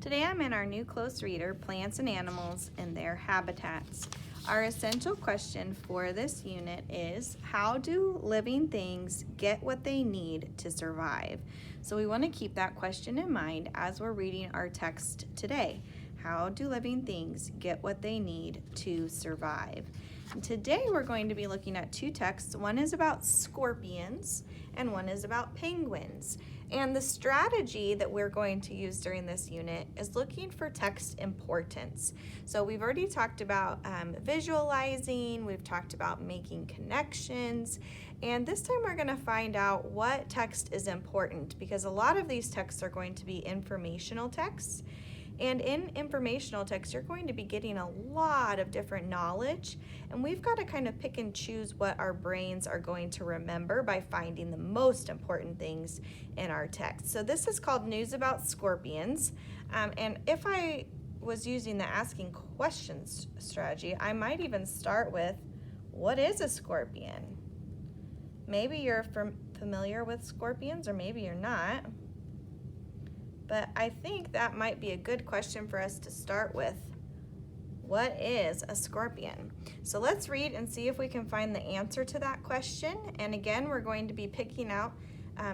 Today I'm in our new close reader, Plants and Animals and Their Habitats. Our essential question for this unit is, how do living things get what they need to survive? So we want to keep that question in mind as we're reading our text today. How do living things get what they need to survive? And today we're going to be looking at two texts. One is about scorpions and one is about penguins. And the strategy that we're going to use during this unit is looking for text importance. So we've already talked about visualizing, we've talked about making connections, and this time we're going to find out what text is important, because a lot of these texts are going to be informational texts. And in informational text, you're going to be getting a lot of different knowledge, and we've got to kind of pick and choose what our brains are going to remember by finding the most important things in our text. So this is called News About Scorpions, and if I was using the asking questions strategy, I might even start with, what is a scorpion? Maybe you're familiar with scorpions, or maybe you're not. But I think that might be a good question for us to start with. What is a scorpion? So let's read and see if we can find the answer to that question. And again, we're going to be picking out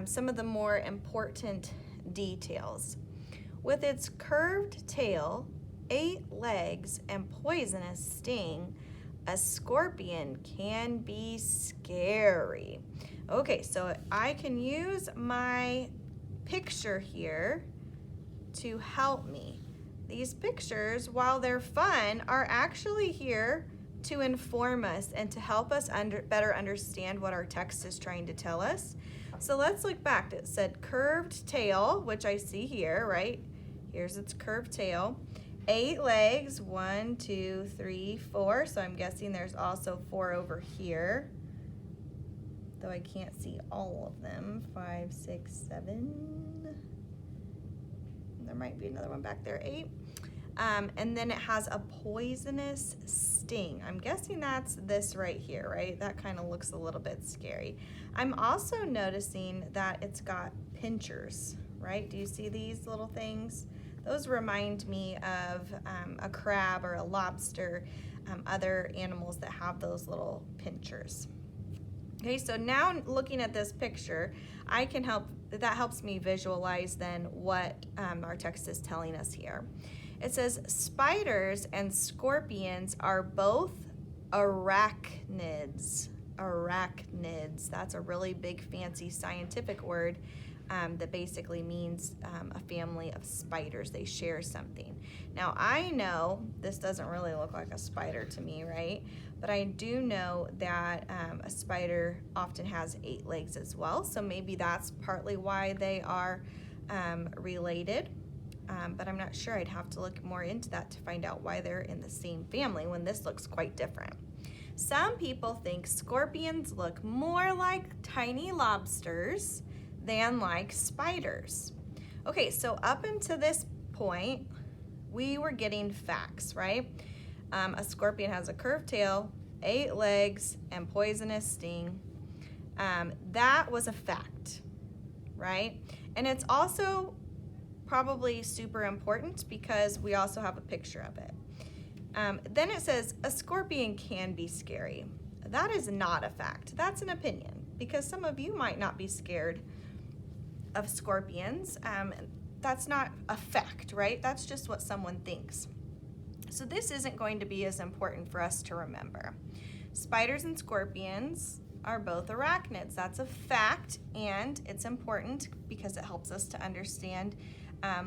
some of the more important details. With its curved tail, 8 legs, and poisonous sting, a scorpion can be scary. Okay, so I can use my picture here to help me. These pictures, while they're fun, are actually here to inform us and to help us better understand what our text is trying to tell us. So let's look back. It said curved tail, which I see here, right? Here's its curved tail. 8 legs, 1, 2, 3, 4. So I'm guessing there's also 4 over here, though I can't see all of them. 5, 6, 7. There might be another one back there, 8. And then it has a poisonous sting. I'm guessing that's this right here, right? That kind of looks a little bit scary. I'm also noticing that it's got pinchers, right? Do you see these little things? Those remind me of a crab or a lobster, other animals that have those little pinchers. Okay, so now looking at this picture, that helps me visualize then what our text is telling us here. It says, spiders and scorpions are both arachnids. Arachnids, that's a really big fancy scientific word that basically means a family of spiders. They share something. Now I know this doesn't really look like a spider to me, right? But I do know that a spider often has 8 legs as well, so maybe that's partly why they are related. But I'm not sure. I'd have to look more into that to find out why they're in the same family when this looks quite different. Some people think scorpions look more like tiny lobsters than like spiders. Okay, so up until this point, we were getting facts, right? A scorpion has a curved tail, 8 legs, and poisonous sting. That was a fact, right? And it's also probably super important because we also have a picture of it. Then it says, a scorpion can be scary. That is not a fact. That's an opinion, because some of you might not be scared of scorpions. That's not a fact, right? That's just what someone thinks. So this isn't going to be as important for us to remember. Spiders and scorpions are both arachnids. That's a fact, and it's important because it helps us to understand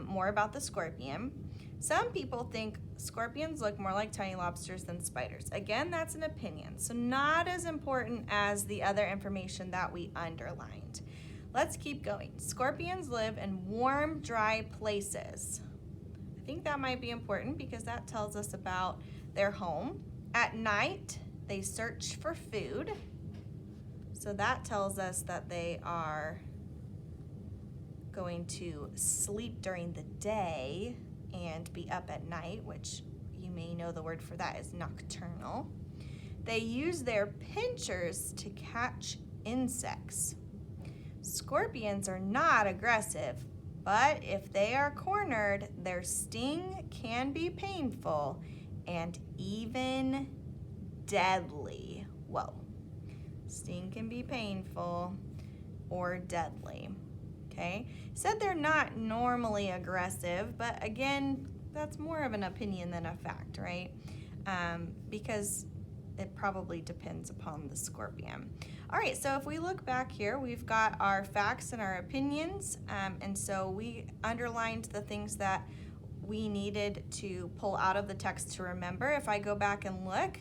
more about the scorpion. Some people think scorpions look more like tiny lobsters than spiders. Again, that's an opinion, so not as important as the other information that we underlined. Let's keep going. Scorpions live in warm, dry places. I think that might be important because that tells us about their home. At night, they search for food. So that tells us that they are going to sleep during the day and be up at night, which you may know the word for that is nocturnal. They use their pinchers to catch insects. Scorpions are not aggressive, But if they are cornered, their sting can be painful and even deadly. Whoa. Sting can be painful or deadly. Okay? Said they're not normally aggressive, but again, that's more of an opinion than a fact, right? Because it probably depends upon the scorpion. All right, so if we look back here, we've got our facts and our opinions, and so we underlined the things that we needed to pull out of the text to remember. If I go back and look,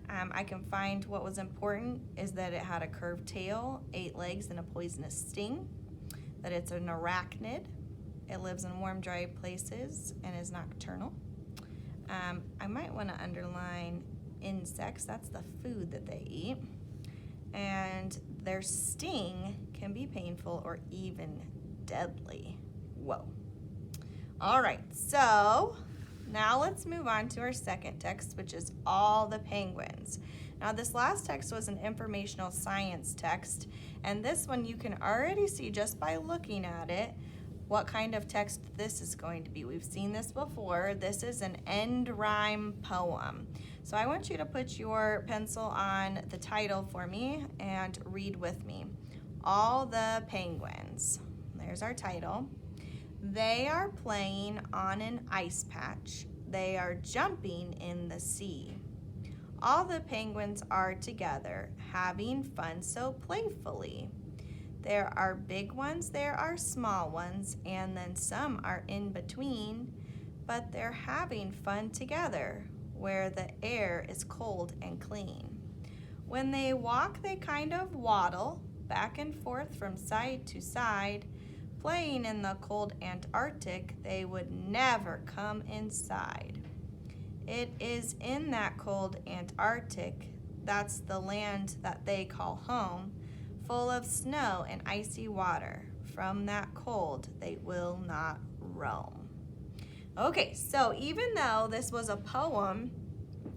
I can find what was important is that it had a curved tail, 8 legs, and a poisonous sting, that it's an arachnid, it lives in warm, dry places, and is nocturnal. I might want to underline insects, that's the food that they eat, and their sting can be painful or even deadly. Whoa. All right, so now let's move on to our second text, which is all the penguins. Now this last text was an informational science text, and this one you can already see just by looking at it what kind of text this is going to be. We've seen this before. This is an end rhyme poem. So I want you to put your pencil on the title for me and read with me. All the penguins. There's our title. They are playing on an ice patch. They are jumping in the sea. All the penguins are together, having fun so playfully. There are big ones, there are small ones, and then some are in between, but they're having fun together, where the air is cold and clean. When they walk, they kind of waddle, back and forth from side to side. Playing in the cold Antarctic, they would never come inside. It is in that cold Antarctic, that's the land that they call home, full of snow and icy water. From that cold, they will not roam. Okay, so even though this was a poem,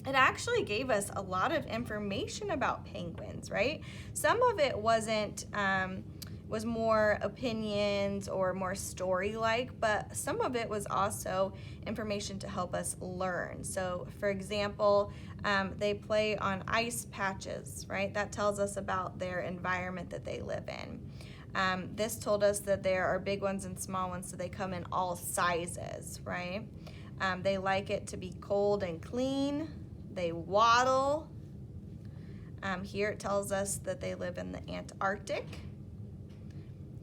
it actually gave us a lot of information about penguins, right? Some of it was more opinions or more story-like, but some of it was also information to help us learn. So for example, they play on ice patches, right? That tells us about their environment that they live in. This told us that there are big ones and small ones, so they come in all sizes, right? They like it to be cold and clean. They waddle. Here it tells us that they live in the Antarctic.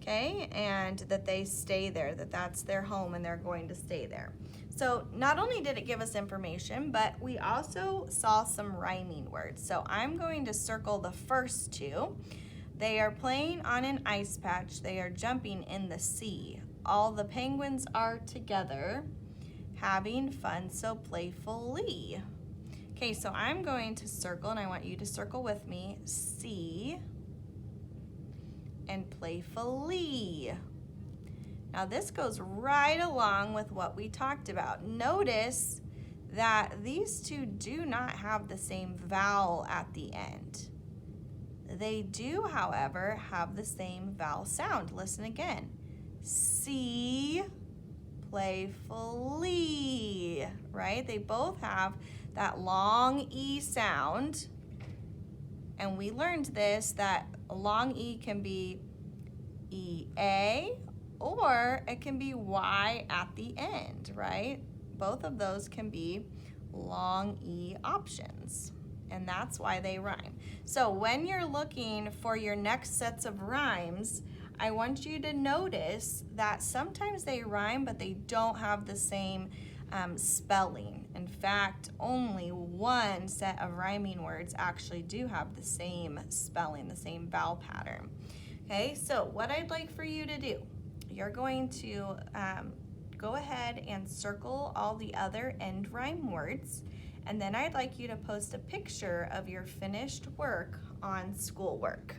Okay, and that they stay there, that's their home and they're going to stay there. So not only did it give us information, but we also saw some rhyming words. So I'm going to circle the first two. They are playing on an ice patch. They are jumping in the sea. All the penguins are together, having fun so playfully. Okay, so I'm going to circle, and I want you to circle with me, sea and playfully. Now this goes right along with what we talked about. Notice that these two do not have the same vowel at the end. They do, however, have the same vowel sound. Listen again. See, playfully, right? They both have that long E sound. And we learned this, that a long E can be EA or it can be Y at the end, right? Both of those can be long E options, and that's why they rhyme. So when you're looking for your next sets of rhymes, I want you to notice that sometimes they rhyme, but they don't have the same spelling. In fact, only one set of rhyming words actually do have the same spelling, the same vowel pattern. Okay, so what I'd like for you to do, you're going to go ahead and circle all the other end rhyme words, and then I'd like you to post a picture of your finished work on schoolwork.